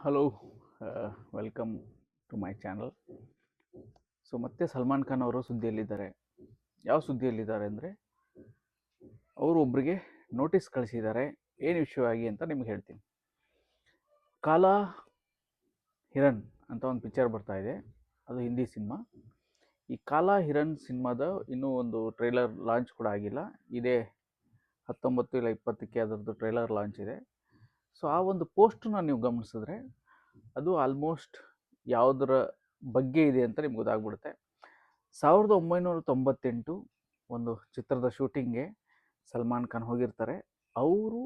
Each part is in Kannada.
Hello, welcome to my channel. So ಮತ್ತೆ ಸಲ್ಮಾನ್ ಖಾನ್ ಅವರು ಸುದ್ದಿಯಲ್ಲಿದ್ದಾರೆ. ಯಾವ ಸುದ್ದಿಯಲ್ಲಿದ್ದಾರೆ ಅಂದರೆ, ಅವರು ಒಬ್ಬರಿಗೆ ನೋಟಿಸ್ ಕಳಿಸಿದ್ದಾರೆ. ಏನು ವಿಷಯವಾಗಿ ಅಂತ ನಿಮ್ಗೆ ಹೇಳ್ತೀನಿ. ಕಾಲಾ ಹಿರನ್ ಅಂತ ಒಂದು ಪಿಕ್ಚರ್ ಬರ್ತಾ ಇದೆ, ಅದು ಹಿಂದಿ ಸಿನಿಮಾ. ಈ ಕಾಲಾ ಹಿರನ್ ಸಿನಿಮಾದ ಇನ್ನೂ ಒಂದು ಟ್ರೈಲರ್ ಲಾಂಚ್ ಕೂಡ ಆಗಿಲ್ಲ. ಇದೇ 19 ಇಲ್ಲ 20ಕ್ಕೆ ಅದರದ್ದು ಟ್ರೈಲರ್ ಲಾಂಚ್ ಇದೆ. ಸೊ ಆ ಒಂದು ಪೋಸ್ಟನ್ನ ನೀವು ಗಮನಿಸಿದ್ರೆ ಅದು ಆಲ್ಮೋಸ್ಟ್ ಯಾವುದರ ಬಗ್ಗೆ ಇದೆ ಅಂತ ನಿಮ್ಗೆ ಗೊತ್ತಾಗ್ಬಿಡುತ್ತೆ. 1998 ಒಂದು ಚಿತ್ರದ ಶೂಟಿಂಗ್ಗೆ ಸಲ್ಮಾನ್ ಖಾನ್ ಹೋಗಿರ್ತಾರೆ. ಅವರು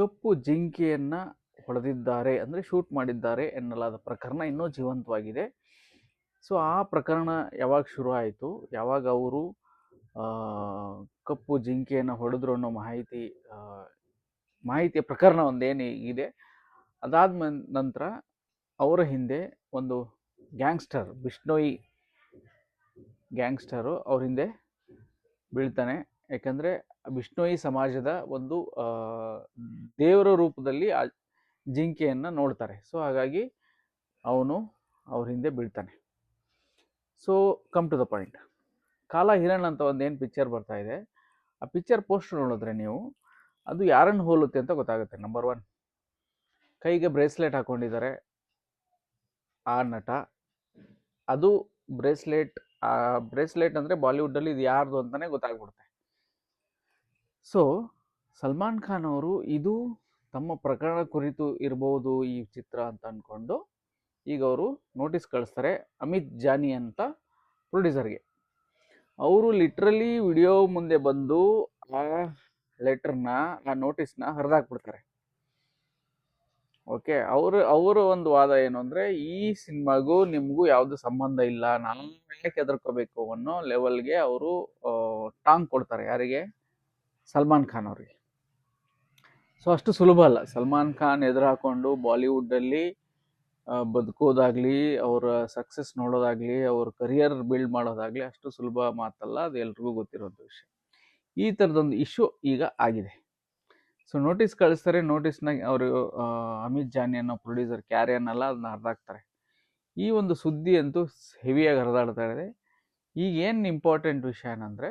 ಕಪ್ಪು ಜಿಂಕೆಯನ್ನು ಹೊಡೆದಿದ್ದಾರೆ, ಅಂದರೆ ಶೂಟ್ ಮಾಡಿದ್ದಾರೆ ಎನ್ನಲಾದ ಪ್ರಕರಣ ಇನ್ನೂ ಜೀವಂತವಾಗಿದೆ. ಸೊ ಆ ಪ್ರಕರಣ ಯಾವಾಗ ಶುರು ಆಯಿತು, ಯಾವಾಗ ಅವರು ಕಪ್ಪು ಜಿಂಕೆಯನ್ನು ಹೊಡೆದ್ರು ಅನ್ನೋ ಮಾಹಿತಿಯ ಪ್ರಕರಣ ಒಂದೇನು ಇದೆ, ಅದಾದ ನಂತರ ಅವರ ಹಿಂದೆ ಒಂದು ಗ್ಯಾಂಗ್ಸ್ಟರ್, ಬಿಷ್ಣೋಯಿ ಗ್ಯಾಂಗ್ಸ್ಟರು ಅವ್ರ ಹಿಂದೆ ಬೀಳ್ತಾನೆ. ಯಾಕಂದರೆ ಬಿಷ್ಣೋಯಿ ಸಮಾಜದ ಒಂದು ದೇವರ ರೂಪದಲ್ಲಿ ಆ ಜಿಂಕೆಯನ್ನು ನೋಡ್ತಾರೆ. ಸೊ ಹಾಗಾಗಿ ಅವನು ಅವ್ರ ಹಿಂದೆ ಬೀಳ್ತಾನೆ. So come to the point. ಕಾಲಾ ಹಿರಣ್ ಅಂತ ಒಂದೇನು ಪಿಕ್ಚರ್ ಬರ್ತಾ ಇದೆ, ಆ ಪಿಕ್ಚರ್ ಪೋಸ್ಟರ್ ನೋಡಿದ್ರೆ ನೀವು ಅದು ಯಾರನ್ನು ಹೋಲುತ್ತೆ ಅಂತ ಗೊತ್ತಾಗುತ್ತೆ. ನಂಬರ್ 1, ಕೈಗೆ ಬ್ರೇಸ್ಲೆಟ್ ಹಾಕ್ಕೊಂಡಿದ್ದಾರೆ ಆ ನಟ. ಅದು ಬ್ರೇಸ್ಲೆಟ್ ಅಂದರೆ ಬಾಲಿವುಡ್ಡಲ್ಲಿ ಇದು ಯಾರ್ದು ಅಂತಲೇ ಗೊತ್ತಾಗ್ಬಿಡುತ್ತೆ. ಸೊ ಸಲ್ಮಾನ್ ಖಾನ್ ಅವರು ಇದು ತಮ್ಮ ಪ್ರಕರಣ ಕುರಿತು ಇರ್ಬೋದು ಈ ಚಿತ್ರ ಅಂತ ಅಂದ್ಕೊಂಡು ಈಗ ಅವರು ನೋಟಿಸ್ ಕಳಿಸ್ತಾರೆ ಅಮಿತ್ ಜಾನಿ ಅಂತ ಪ್ರೊಡ್ಯೂಸರ್ಗೆ. ಅವರು ಲಿಟ್ರಲಿ ವಿಡಿಯೋ ಮುಂದೆ ಬಂದು ಆ ಲೆಟರ್ನ, ಆ ನೋಟಿಸ್ನ ಹರಿದಾಕ್ಬಿಡ್ತಾರೆ. ಓಕೆ, ಅವರ ಒಂದು ವಾದ ಏನು ಅಂದರೆ, ಈ ಸಿನಿಮಾಗೂ ನಿಮಗೂ ಯಾವುದು ಸಂಬಂಧ ಇಲ್ಲ, ನಾನು ಯಾಕೆ ಹೆದರ್ಕೋಬೇಕು ಅನ್ನೋ ಲೆವೆಲ್ಗೆ ಅವರು ಟಾಂಗ್ ಕೊಡ್ತಾರೆ. ಯಾರಿಗೆ? ಸಲ್ಮಾನ್ ಖಾನ್ ಅವರಿಗೆ. ಸೊ ಅಷ್ಟು ಸುಲಭ ಅಲ್ಲ ಸಲ್ಮಾನ್ ಖಾನ್ ಎದುರು ಹಾಕೊಂಡು ಬಾಲಿವುಡ್ಡಲ್ಲಿ ಬದುಕೋದಾಗಲಿ, ಅವರ ಸಕ್ಸಸ್ ನೋಡೋದಾಗಲಿ, ಅವ್ರ ಕರಿಯರ್ ಬಿಲ್ಡ್ ಮಾಡೋದಾಗಲಿ ಅಷ್ಟು ಸುಲಭ ಮಾತಲ್ಲ. ಅದು ಎಲ್ರಿಗೂ ಗೊತ್ತಿರೋಂಥ ವಿಷಯ. ಈ ಥರದೊಂದು ಇಶ್ಯೂ ಈಗ ಆಗಿದೆ. ಸೊ ನೋಟಿಸ್ ಕಳಿಸ್ತಾರೆ. ನೋಟಿಸ್ನಾಗ ಅವರು ಅಮಿತ್ ಜಾನಿ ಅನ್ನೋ ಪ್ರೊಡ್ಯೂಸರ್ ಕ್ಯಾರಿ ಅನ್ನಲ್ಲ, ಅದನ್ನ ಹರಿದಾಕ್ತಾರೆ. ಈ ಒಂದು ಸುದ್ದಿ ಅಂತೂ ಹೆವಿಯಾಗಿ ಹರಿದಾಡ್ತಾ ಇದೆ. ಈಗ ಏನು ಇಂಪಾರ್ಟೆಂಟ್ ವಿಷಯ ಏನಂದರೆ,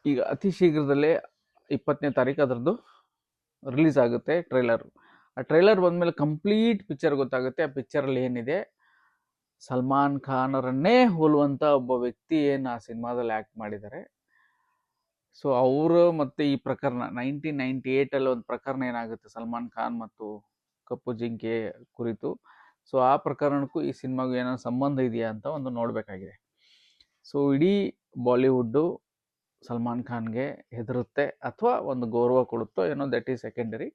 ಈಗ ಅತಿ ಶೀಘ್ರದಲ್ಲೇ 20ನೇ ತಾರೀಕು ಅದರದ್ದು ರಿಲೀಸ್ ಆಗುತ್ತೆ ಟ್ರೈಲರ್. ಆ ಟ್ರೈಲರ್ ಬಂದಮೇಲೆ ಕಂಪ್ಲೀಟ್ ಪಿಕ್ಚರ್ ಗೊತ್ತಾಗುತ್ತೆ. ಆ ಪಿಕ್ಚರಲ್ಲಿ ಏನಿದೆ, ಸಲ್ಮಾನ್ ಖಾನರನ್ನೇ ಹೋಲುವಂಥ ಒಬ್ಬ ವ್ಯಕ್ತಿ ಏನು ಆ ಸಿನಿಮಾದಲ್ಲಿ ಆ್ಯಕ್ಟ್ ಮಾಡಿದ್ದಾರೆ. ಸೊ ಅವರು ಮತ್ತು ಈ ಪ್ರಕರಣ 1998 ಒಂದು ಪ್ರಕರಣ ಏನಾಗುತ್ತೆ ಸಲ್ಮಾನ್ ಖಾನ್ ಮತ್ತು ಕಪ್ಪು ಜಿಂಕೆ ಕುರಿತು. ಸೊ ಆ ಪ್ರಕರಣಕ್ಕೂ ಈ ಸಿನಿಮಾಗೂ ಏನೋ ಸಂಬಂಧ ಇದೆಯಾ ಅಂತ ಒಂದು ನೋಡಬೇಕಾಗಿದೆ. ಸೊ ಇಡೀ ಬಾಲಿವುಡ್ಡು ಸಲ್ಮಾನ್ ಖಾನ್ಗೆ ಹೆದರುತ್ತೆ ಅಥವಾ ಒಂದು ಗೌರವ ಕೊಡುತ್ತೋ ಏನೋ, ದಟ್ ಈಸ್ ಸೆಕೆಂಡರಿ.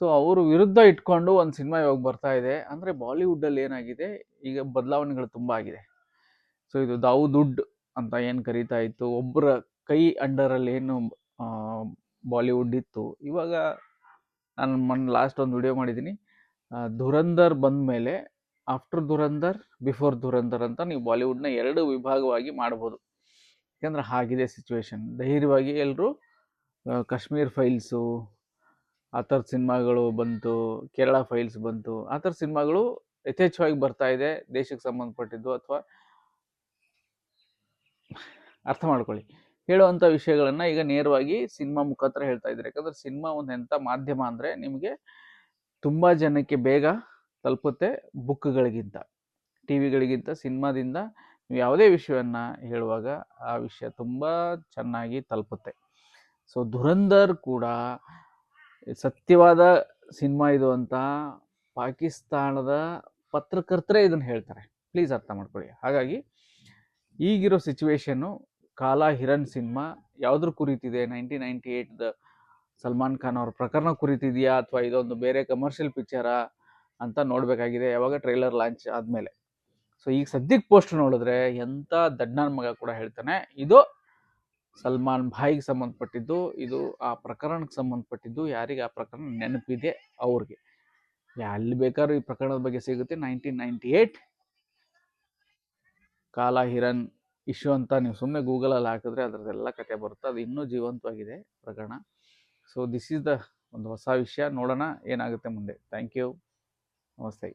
ಸೊ ಅವರು ವಿರುದ್ಧ ಇಟ್ಕೊಂಡು ಒಂದು ಸಿನಿಮಾ ಇವಾಗ ಬರ್ತಾ ಇದೆ. ಅಂದರೆ ಬಾಲಿವುಡ್ಡಲ್ಲಿ ಏನಾಗಿದೆ, ಈಗ ಬದಲಾವಣೆಗಳು ತುಂಬ ಆಗಿದೆ. ಸೊ ಇದು ದಾವುದುಡ್ ಅಂತ ಏನು ಕರೀತಾ ಇತ್ತು, ಒಬ್ಬರ ಕೈ ಅಂಡರಲ್ಲಿ ಏನು ಬಾಲಿವುಡ್ ಇತ್ತು, ಇವಾಗ ನಾನು ಲಾಸ್ಟ್ ಒಂದು ವಿಡಿಯೋ ಮಾಡಿದ್ದೀನಿ, ಧುರಂಧರ್ ಬಂದ ಮೇಲೆ ಆಫ್ಟರ್ ಧುರಂಧರ್, ಬಿಫೋರ್ ಧುರಂಧರ್ ಅಂತ ನೀವು ಬಾಲಿವುಡ್ನ 2 ವಿಭಾಗವಾಗಿ ಮಾಡ್ಬೋದು. ಯಾಕಂದರೆ ಹಾಗಿದೆ ಸಿಚುವೇಶನ್. ಧೈರ್ಯವಾಗಿ ಎಲ್ಲರೂ ಕಾಶ್ಮೀರ್ ಫೈಲ್ಸು ಆ ಥರದ ಸಿನಿಮಾಗಳು ಬಂತು, ಕೇರಳ ಫೈಲ್ಸ್ ಬಂತು, ಆ ಥರ ಸಿನಿಮಾಗಳು ಯಥೇಚ್ಛವಾಗಿ ಬರ್ತಾ ಇದೆ. ದೇಶಕ್ಕೆ ಸಂಬಂಧಪಟ್ಟಿದ್ದು ಅಥವಾ ಅರ್ಥ ಮಾಡ್ಕೊಳ್ಳಿ, ಹೇಳುವಂಥ ವಿಷಯಗಳನ್ನು ಈಗ ನೇರವಾಗಿ ಸಿನಿಮಾ ಮುಖಾಂತರ ಹೇಳ್ತಾ ಇದ್ದಾರೆ. ಯಾಕಂದರೆ ಸಿನಿಮಾ ಒಂದು ಎಂಥ ಮಾಧ್ಯಮ ಅಂದರೆ, ನಿಮಗೆ ತುಂಬ ಜನಕ್ಕೆ ಬೇಗ ತಲುಪುತ್ತೆ ಬುಕ್ಗಳಿಗಿಂತ, ಟಿ ವಿಗಳಿಗಿಂತ. ಸಿನಿಮಾದಿಂದ ನೀವು ಯಾವುದೇ ವಿಷಯವನ್ನು ಹೇಳುವಾಗ ಆ ವಿಷಯ ತುಂಬ ಚೆನ್ನಾಗಿ ತಲುಪುತ್ತೆ. ಸೊ ಧುರಂಧರ್ ಕೂಡ ಸತ್ಯವಾದ ಸಿನಿಮಾ ಇದು ಅಂತ ಪಾಕಿಸ್ತಾನದ ಪತ್ರಕರ್ತರೇ ಇದನ್ನು ಹೇಳ್ತಾರೆ. ಪ್ಲೀಸ್ ಅರ್ಥ ಮಾಡ್ಕೊಳ್ಳಿ. ಹಾಗಾಗಿ ಈಗಿರೋ ಸಿಚುವೇಶನ್ನು, ಕಾಲಾ ಹಿರನ್ ಸಿನಿಮಾ ಯಾವುದ್ರ ಕುರಿತಿದೆ, 1998 ಸಲ್ಮಾನ್ ಖಾನ್ ಅವ್ರ ಪ್ರಕರಣ ಕುರಿತಿದೆಯಾ ಅಥವಾ ಇದೊಂದು ಬೇರೆ ಕಮರ್ಷಿಯಲ್ ಪಿಕ್ಚರಾ ಅಂತ ನೋಡಬೇಕಾಗಿದೆ, ಯಾವಾಗ ಟ್ರೈಲರ್ ಲಾಂಚ್ ಆದಮೇಲೆ. ಸೊ ಈಗ ಸದ್ಯಕ್ಕೆ ಪೋಸ್ಟರ್ ನೋಡಿದ್ರೆ ಎಂಥ ದಡ್ಡನ ಮಗ ಕೂಡ ಹೇಳ್ತಾನೆ, ಇದು ಸಲ್ಮಾನ್ ಭಾಯಿಗೆ ಸಂಬಂಧಪಟ್ಟಿದ್ದು, ಇದು ಆ ಪ್ರಕರಣಕ್ಕೆ ಸಂಬಂಧಪಟ್ಟಿದ್ದು. ಯಾರಿಗೆ ಆ ಪ್ರಕರಣ ನೆನಪಿದೆ ಅವ್ರಿಗೆ, ಎಲ್ಲಿ ಬೇಕಾದ್ರೂ ಈ ಪ್ರಕರಣದ ಬಗ್ಗೆ ಸಿಗುತ್ತೆ. 1998 ಕಾಲಾ ಹಿರನ್ ಇಶ್ಯೂ ಅಂತ ನೀವು ಸುಮ್ಮನೆ ಗೂಗಲಲ್ಲಿ ಹಾಕಿದ್ರೆ ಅದರದ್ದೆಲ್ಲ ಕತೆ ಬರುತ್ತೆ. ಅದು ಇನ್ನೂ ಜೀವಂತವಾಗಿದೆ ಪ್ರಕರಣ. ಸೊ ದಿಸ್ ಈಸ್ ದ ಒಂದು ಹೊಸ ವಿಷಯ. ನೋಡೋಣ ಏನಾಗುತ್ತೆ ಮುಂದೆ. Thank you. ನಮಸ್ತೆ.